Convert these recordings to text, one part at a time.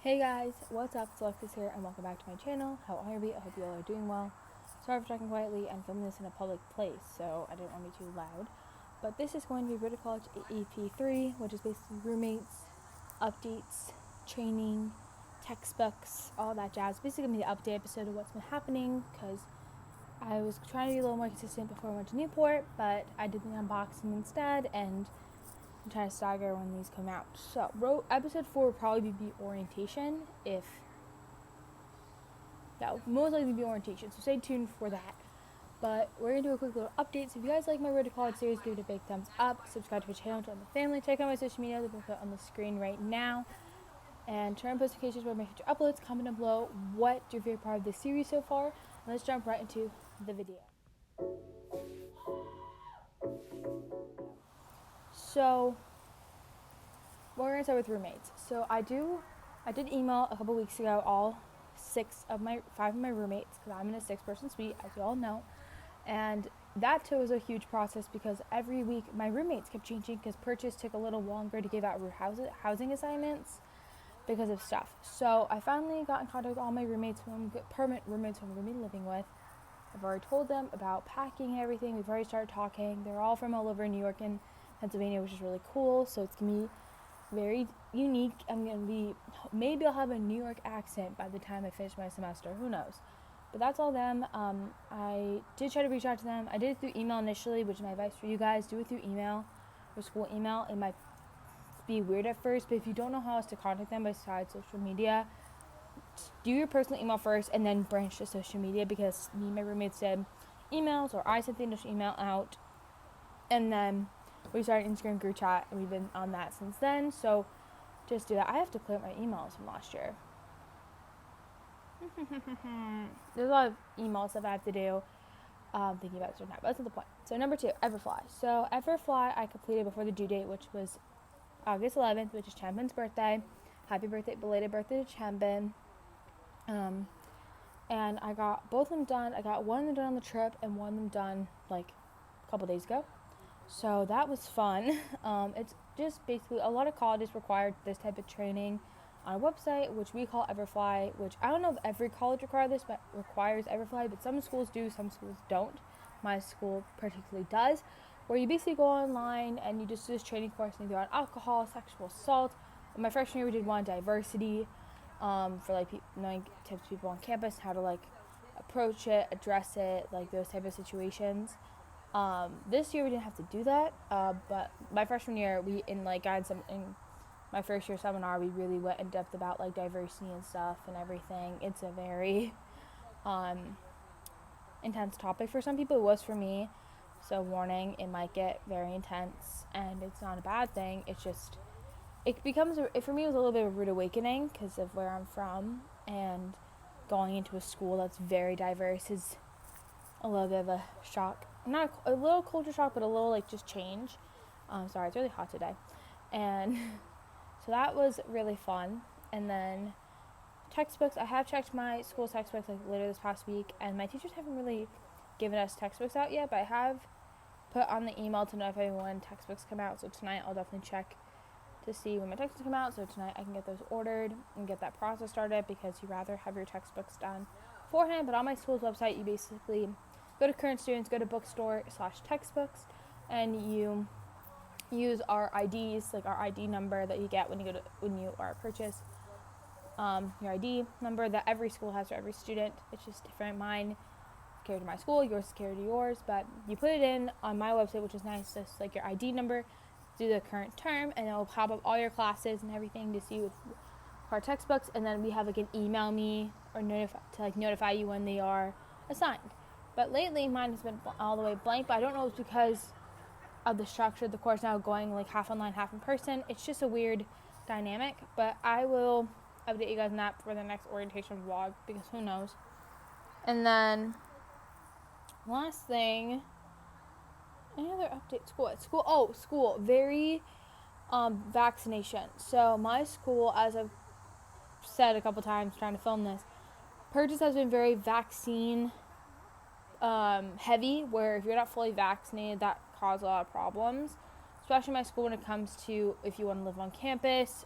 Hey guys, what's up? It's Alexis here and welcome back to my channel. How are we? I hope you all are doing well. Sorry for talking quietly. I'm filming this in a public place, so I didn't want to be too loud. But this is going to be British College EP3, which is basically roommates, updates, training, textbooks, all that jazz. Basically going to be the update episode of what's been happening because I was trying to be a little more consistent before I went to Newport, but I did the unboxing instead and I'm trying to stagger when these come out. So, episode 4 will probably be orientation. That will most likely be orientation. So stay tuned for that. But we're gonna do a quick little update. So if you guys like my Road to College series, give it a big thumbs up. Subscribe to my channel, join the family. Check out my social media. They'll put on the screen right now. And turn on notifications for my future uploads. Comment down below what your favorite part of this series so far. And let's jump right into the video. So we're gonna start with roommates. So I did email a couple weeks ago all five of my roommates because I'm in a 6-person suite, as you all know, and that too was a huge process because every week my roommates kept changing because purchase took a little longer to give out housing assignments because of stuff. So I finally got in contact with all my roommates, permanent roommates who I'm gonna be living with. I've already told them about packing and everything. We've already started talking. They're all from all over New York and Pennsylvania, which is really cool. So it's gonna be very unique. Maybe I'll have a New York accent by the time I finish my semester. Who knows? But that's all them. I did try to reach out to them. I did it through email initially, which is my advice for you guys. Do it through email or school email. It might be weird at first, but if you don't know how else to contact them besides social media, do your personal email first and then branch to social media, because me and my roommates did emails, or I sent the initial email out and then we started an Instagram group chat and we've been on that since then. So just do that. I have to clear my emails from last year. There's a lot of emails that I have to do. Thinking about it right now, but that's not the point. So number 2, Everfly. So Everfly I completed before the due date, which was August 11th, which is Champin's birthday. Happy birthday, belated birthday to Champin. And I got both of them done. I got one of them done on the trip and one of them done like a couple days ago. So that was fun. It's just basically a lot of colleges required this type of training on a website, which we call Everfly, which I don't know if every college requires Everfly, but some schools do, some schools don't. My school particularly does, where you basically go online and you just do this training course and you do on alcohol, sexual assault. In my freshman year, we did one on diversity, for like knowing types of people on campus, how to like approach it, address it, like those type of situations. This year we didn't have to do that, but my freshman year, in my first year seminar, we really went in depth about like diversity and stuff and everything. It's a very intense topic for some people. It was for me, so warning, it might get very intense, and it's not a bad thing. It's just for me it was a little bit of a rude awakening because of where I'm from, and going into a school that's very diverse is a little bit of a shock. Not a little culture shock, but a little like just change. Sorry, it's really hot today. And so that was really fun. And then textbooks, I have checked my school textbooks like later this past week, and my teachers haven't really given us textbooks out yet, but I have put on the email to notify me when textbooks come out. So tonight I'll definitely check to see when my textbooks come out, so tonight I can get those ordered and get that process started, because you rather have your textbooks done beforehand. But on my school's website, you basically go to current students, go to bookstore/textbooks, and you use our IDs, like our ID number that you get when you are purchase. Your ID number that every school has for every student. It's just different. Mine is carried to my school, yours is carried to yours, but you put it in on my website, which is nice. Just like your ID number, do the current term, and it will pop up all your classes and everything to see with our textbooks. And then we have like an email me or notify you when they are assigned. But lately mine has been all the way blank, but I don't know if it's because of the structure of the course now going like half online, half in person. It's just a weird dynamic, but I will update you guys on that for the next orientation vlog, because who knows. And then last thing, any other update? School, very vaccination. So my school, as I've said a couple times trying to film this, Purchase has been very vaccine heavy, where if you're not fully vaccinated, that causes a lot of problems, especially my school when it comes to if you want to live on campus.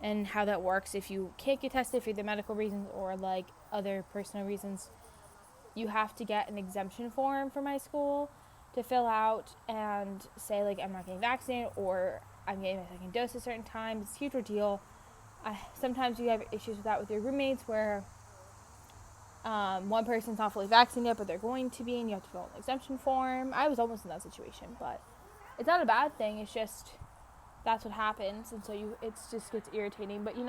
and how that works. If you can't get tested for either medical reasons or like other personal reasons, you have to get an exemption form from my school to fill out and say like I'm not getting vaccinated or I'm getting my second dose at a certain time. It's a huge ordeal. Sometimes you have issues with that with your roommates where one person's not fully vaccinated but they're going to be and you have to fill out an exemption form. I was almost in that situation, but it's not a bad thing. It's just that's what happens, and so it just gets irritating. But we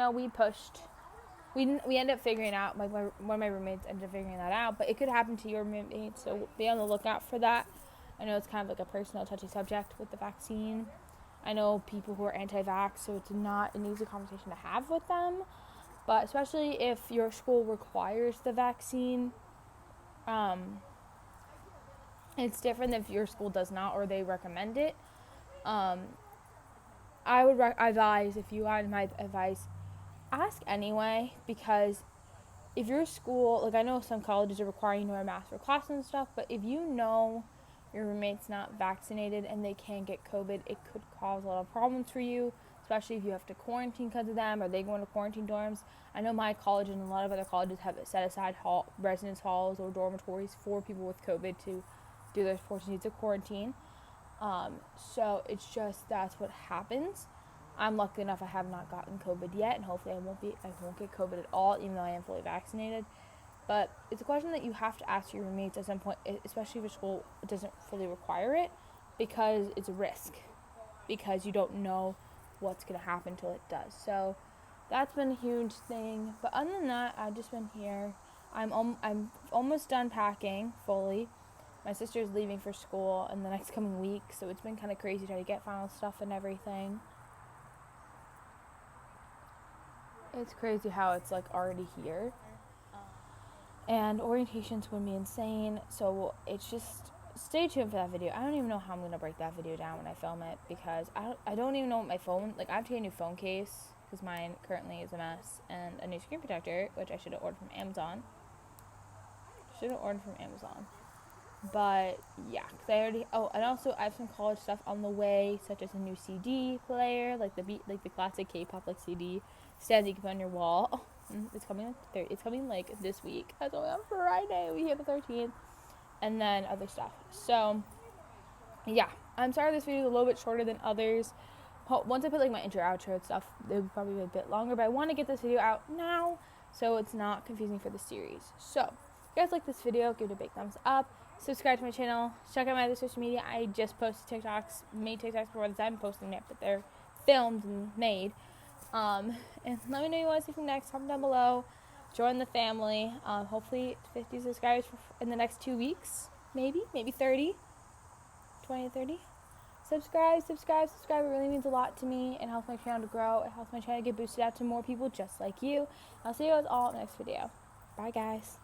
ended up figuring out, like one of my roommates ended up figuring that out, but it could happen to your roommates, so be on the lookout for that. I know it's kind of like a personal touchy subject with the vaccine. I know people who are anti-vax, so it's not an easy conversation to have with them, but especially if your school requires the vaccine, it's different if your school does not or they recommend it. I would advise, if you wanted my advice, ask anyway, because if your school, like I know some colleges are requiring you to wear a mask for class and stuff, but if you know your roommate's not vaccinated and they can get COVID, it could cause a lot of problems for you, especially if you have to quarantine because of them or they go into quarantine dorms. I know my college and a lot of other colleges have set aside residence halls or dormitories for people with COVID to do their 14 days of quarantine. So it's just, that's what happens. I'm lucky enough I have not gotten COVID yet, and hopefully I won't get COVID at all, even though I am fully vaccinated. But it's a question that you have to ask your roommates at some point, especially if your school doesn't fully require it, because it's a risk, because you don't know what's going to happen until it does. So that's been a huge thing. But other than that, I've just been here. I'm almost done packing fully. My sister's leaving for school in the next coming week, so it's been kind of crazy trying to get final stuff and everything. It's crazy how it's like already here. And orientations would be insane, so it's just, stay tuned for that video. I don't even know how I'm going to break that video down when I film it, because I don't even know what my phone, like I have to get a new phone case, because mine currently is a mess, and a new screen protector, which I should have ordered from Amazon. But yeah, because I already, and also I have some college stuff on the way, such as a new CD player, like the classic K-pop like CD stand you can put on your wall. It's coming like this week. That's only on Friday. We hit the 13th, and then other stuff. So yeah, I'm sorry this video is a little bit shorter than others. Once I put like my intro, outro and stuff, it would probably be a bit longer. But I want to get this video out now, so it's not confusing for the series. So if you guys like this video, give it a big thumbs up. Subscribe to my channel. Check out my other social media. I just posted made TikToks before this. I'm posting it, but they're filmed and made. And let me know what you want to see from next. Comment down below. Join the family. Hopefully 50 subscribers in the next 2 weeks. Maybe 30. 20 to 30. Subscribe. It really means a lot to me and helps my channel to grow. It helps my channel get boosted out to more people just like you. I'll see you guys all in the next video. Bye, guys.